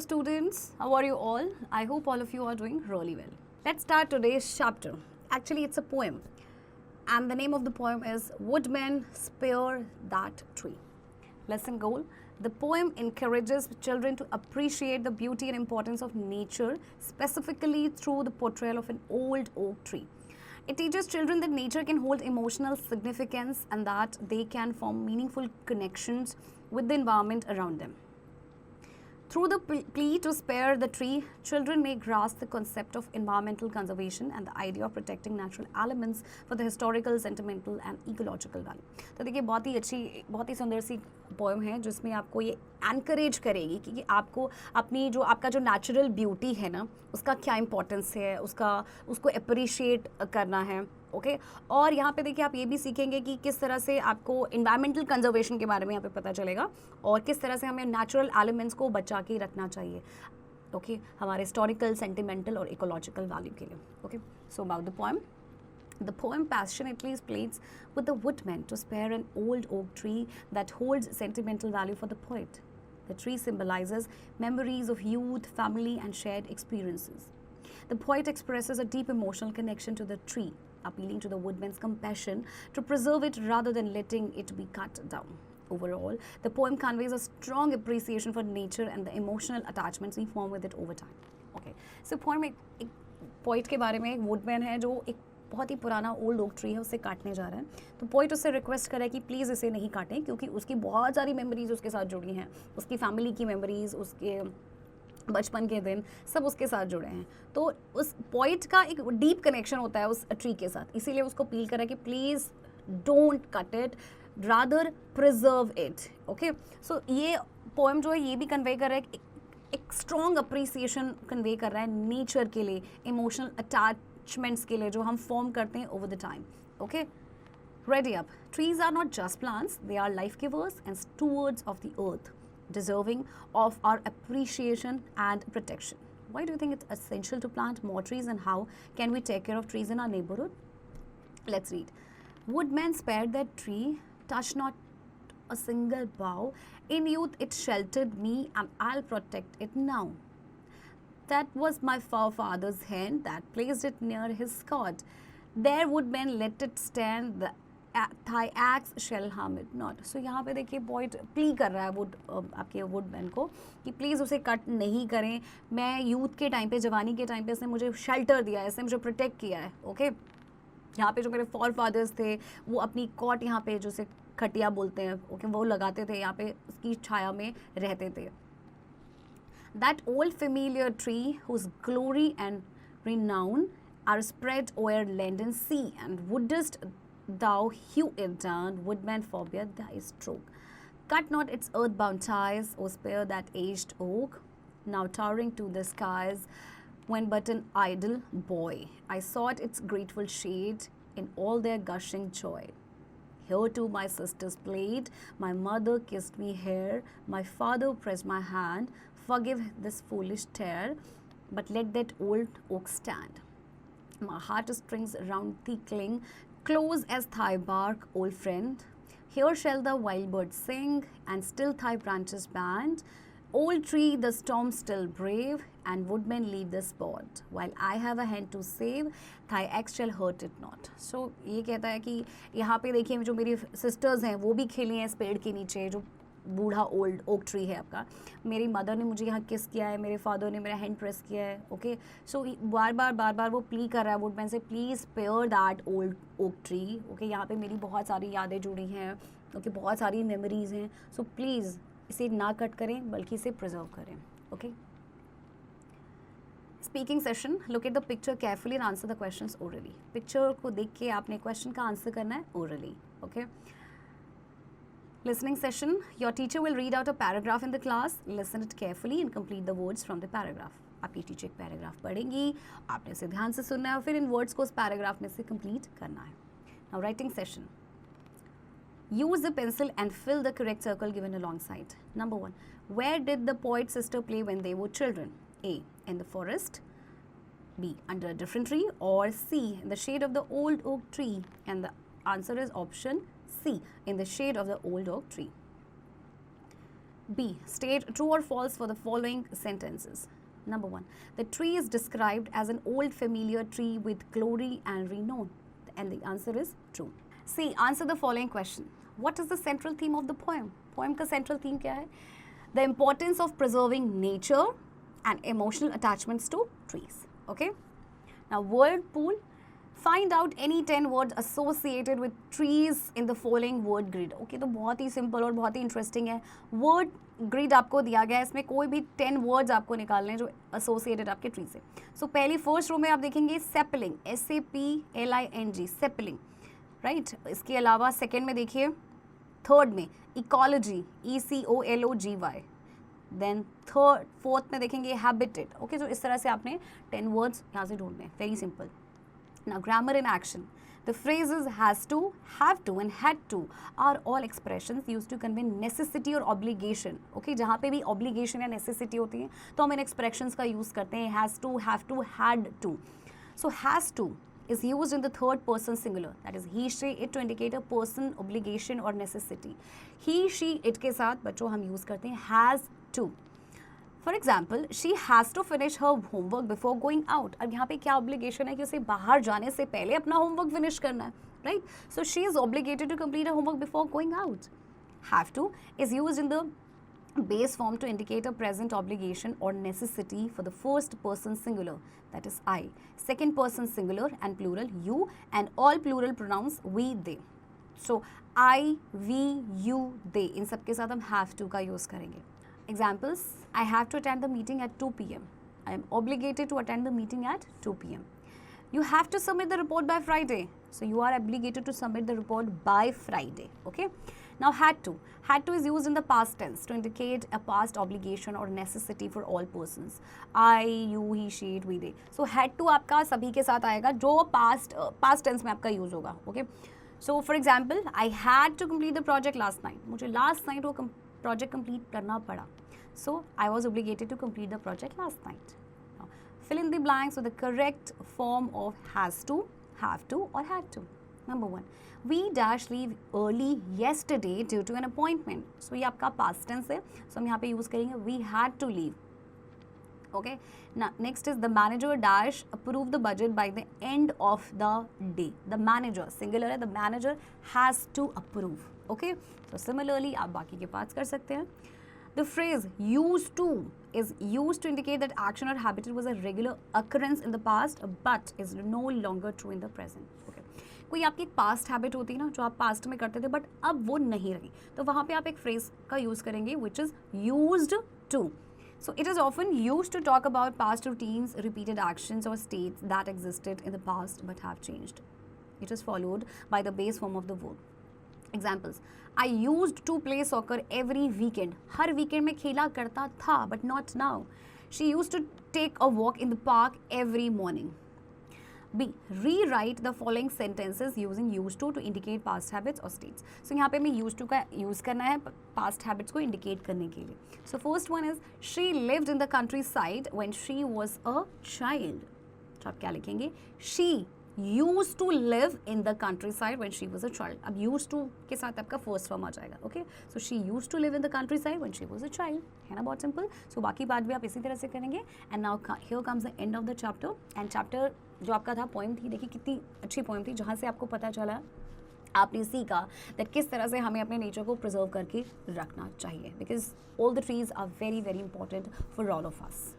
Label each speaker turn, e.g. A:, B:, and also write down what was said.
A: students, how are you all? I hope all of you are doing really well. Let's start today's chapter. Actually, it's a poem, and the name of the poem is Woodman Spare That Tree. Lesson goal: the poem encourages children to appreciate the beauty and importance of nature, specifically through the portrayal of an old oak tree. It teaches children that nature can hold emotional significance and that they can form meaningful connections with the environment around them. Through the plea to spare the tree, children may grasp the concept of environmental conservation and the idea of protecting natural elements for the historical, sentimental and ecological value. तो देखिए बहुत ही अच्छी, बहुत ही सुंदर सी poem है जिसमें आपको ये एनकरेज करेगी कि आपको अपनी जो आपका जो नेचुरल ब्यूटी है ना, उसका क्या इंपॉर्टेंस है, उसको अप्रिशिएट करना है. ओके और यहाँ पे देखिए आप ये भी सीखेंगे कि किस तरह से आपको इन्वायरमेंटल कंजर्वेशन के बारे में यहाँ पे पता चलेगा और किस तरह से हमें नेचुरल एलिमेंट्स को बचा के रखना चाहिए. ओके हमारे हिस्टोरिकल, सेंटिमेंटल और इकोलॉजिकल वैल्यू के लिए. Okay so about the poem. The poem passionately pleads with the woodman to spare an old oak tree that holds sentimental value for the poet. The tree symbolizes memories of youth, family, and shared experiences. The poet expresses a deep emotional connection to the tree, appealing to the woodman's compassion to preserve it rather than letting it be cut down. Overall, the poem conveys a strong appreciation for nature and the emotional attachments we form with it over time. Okay, so poem एक poet के बारे में एक woodman है जो एक बहुत ही पुराना ओल्ड ओक ट्री है, उसे काटने जा रहा है. तो पोइट उससे रिक्वेस्ट करे कि प्लीज़ इसे नहीं काटें क्योंकि उसकी बहुत सारी मेमोरीज उसके साथ जुड़ी हैं, उसकी फैमिली की मेमोरीज, उसके बचपन के दिन सब उसके साथ जुड़े हैं. तो उस पोइट का एक डीप कनेक्शन होता है उस ट्री के साथ, इसीलिए उसको अपील करा कि please don't cut it, rather preserve it. Okay so ये पोएम जो है ये भी कन्वे कर रहा है, एक स्ट्रॉन्ग अप्रिसिएशन कन्वे कर रहा है नेचर के लिए, इमोशनल अटैचमेंट्स के लिए जो हम फॉर्म करते हैं over the time. Okay ready up. Trees are not just plants, they are life givers and stewards of the earth, deserving of our appreciation and protection. Why do you think it's essential to plant more trees and how can we take care of trees in our neighborhood? Let's read. Woodman spared that tree, touched not a single bough. In youth it sheltered me and I'll protect it now. That was my forefather's hand that placed it near his cot. There woodman let it stand, the thy axe shall harm it not. So यहाँ पे देखिए poet plea कर रहा है आपके woodman को कि please उसे कट नहीं करें. मैं यूथ के टाइम पे, जवानी के टाइम पे इसने मुझे शेल्टर दिया है, इसने मुझे प्रोटेक्ट किया है. ओके यहाँ पे जो मेरे फॉर फादर्स थे वो अपनी कॉट यहाँ पे जो से खटिया बोलते हैं, ओके वो लगाते थे, यहाँ पे उसकी छाया में रहते थे. That old familiar tree whose glory and renown are spread o'er land and sea, and wouldest thou hew it down, woodman forbid thy stroke. Cut not its earthbound ties, O spare that aged oak, now towering to the skies, when but an idle boy. I sought its grateful shade in all their gushing joy. Here too my sisters played, my mother kissed me here, my father pressed my hand. Forgive this foolish tear, but let that old oak stand. My heartstrings round thee cling, close as thy bark, old friend. Here shall the wild bird sing, and still thy branches band. Old tree, the storm still brave, and woodmen leave the spot. While I have a hand to save, thy axe shall hurt it not. So ये कहता है कि यहाँ पे देखिए जो मेरी sisters हैं वो भी खेली हैं इस पेड़ के नीचे, जो बूढ़ा ओल्ड ओक ट्री है आपका. मेरी मदर ने मुझे यहाँ किस किया है, मेरे फादर ने मेरा हैंड प्रेस किया है. ओके सो बार बार वो प्ली कर रहा है वुडमैन से, please spare that old oak tree. Okay यहाँ पे मेरी बहुत सारी यादें जुड़ी हैं, ओके बहुत सारी मेमोरीज़ हैं. सो प्लीज़ इसे ना कट करें बल्कि इसे प्रिजर्व करें. Okay speaking session. Look at the picture carefully and answer the questions orally. Picture को देख के आपने क्वेश्चन का आंसर करना है orally. Okay Listening session. Your teacher will read out a paragraph in the class. Listen it carefully and complete the words from the paragraph. आपकी teacher एक paragraph पढ़ेंगी, आपने इसे ध्यान से सुनना है और फिर इन वर्ड्स को उस पैराग्राफ में से कंप्लीट करना है. Now writing session. Use the pencil and fill the correct circle given alongside. Number 1. Where did the poet's sister play when they were children? A. In the forest. B. Under a different tree. Or C. In the shade of the old oak tree. And the answer is option C. In the shade of the old oak tree. B. State true or false for the following sentences. Number 1. The tree is described as an old familiar tree with glory and renown. And the answer is true. C. Answer the following question. What is the central theme of the poem? Poem का central theme क्या है? The importance of preserving nature and emotional attachments to trees. Okay? Now, word pool. Find out any 10 words associated with trees in the following word grid. Okay, तो बहुत ही simple और बहुत ही interesting है. Word grid आपको दिया गया है, इसमें कोई भी 10 वर्ड्स आपको निकालने हैं जो एसोसिएटेड आपके ट्री से. सो पहली फर्स्ट रो में आप देखेंगे सेपलिंग, SAPLING, सेपलिंग, राइट. इसके अलावा सेकेंड में देखिए, थर्ड में इकोलॉजी, ECOLOGY. देन फोर्थ में देखेंगे हैबिटेट. ओके, तो इस तरह से आपने 10 वर्ड्स यहाँ से ढूंढने हैं. Very simple. Now, grammar in action. The phrases has to, have to and had to are all expressions used to convey necessity or obligation. Okay, जहाँ पे भी obligation या necessity होती है तो हम इन expressions का use करते हैं. Has to, have to, had to. So, has to is used in the third person singular. That is he, she, it to indicate a person, obligation or necessity. He, she, it के साथ बच्चों हम use करते हैं has to. For example, she has to finish her homework before going out. अब यहाँ पे क्या ऑब्लिगेशन है कि उसे बाहर जाने से पहले अपना होमवर्क फिनिश करना है, right. So she is obligated to complete her homework before going out. Have to is used in the base form to indicate a present obligation or necessity for the first person singular, that is I. Second person singular and plural you, and all plural pronouns we, they. So I, we, you, they, इन सब के साथ हम have to का use करेंगे. Examples, I have to attend the meeting at 2 p.m. I am obligated to attend the meeting at 2 p.m. You have to submit the report by Friday. So you are obligated to submit the report by Friday. Okay. Now had to. Had to is used in the past tense to indicate a past obligation or necessity for all persons. I, you, he, she, it, we, they. So had to आपका सभी के साथ आएगा जो past tense में आपका use होगा. Okay. So for example, I had to complete the project last night. मुझे last night वो project complete करना पड़ा. So I was obligated to complete the project last night. Now, fill in the blanks with the correct form of has to, have to or had to. Number 1. We dash leave early yesterday due to an appointment. So ये आपका past tense है. So हम यहाँ पे use करेंगे we had to leave. Okay. Now next is the manager dash approve the budget by the end of the day. The manager singular है. The manager has to approve. Okay. So similarly आप बाकी के parts कर सकते हैं. The phrase used to is used to indicate that action or habit was a regular occurrence in the past but is no longer true in the present. Okay. कोई आपकी एक past habit होती है ना जो आप past में करते थे but अब वो नहीं रही, तो वहाँ पे आप एक phrase का use करेंगे which is used to. So it is often used to talk about past routines, repeated actions or states that existed in the past but have changed. It is followed by the base form of the verb. Examples, I used to play soccer every weekend. Her weekend में खेला करता था but not now. She used to take a walk in the park every morning. B. Rewrite the following sentences using used to indicate past habits or states. So यहाँ पे मैं used to का use करना है past habits को indicate करने के लिए. So first one is she lived in the countryside when she was a child. तो आप क्या लिखेंगे? She used to live in the countryside when she was a child. अब used to के साथ आपका first form आ जाएगा. Okay? So she used to live in the countryside when she was a child. है ना बहुत simple. So बाकी बात भी आप इसी तरह से करेंगे. And now here comes the end of the chapter. And chapter जो आपका था पोइम थी, देखिए कितनी अच्छी पोइम थी जहाँ से आपको पता चला, आपने सीखा दैट किस तरह से हमें अपने नेचर को प्रिजर्व करके रखना चाहिए, because all the trees are very very important for all of us.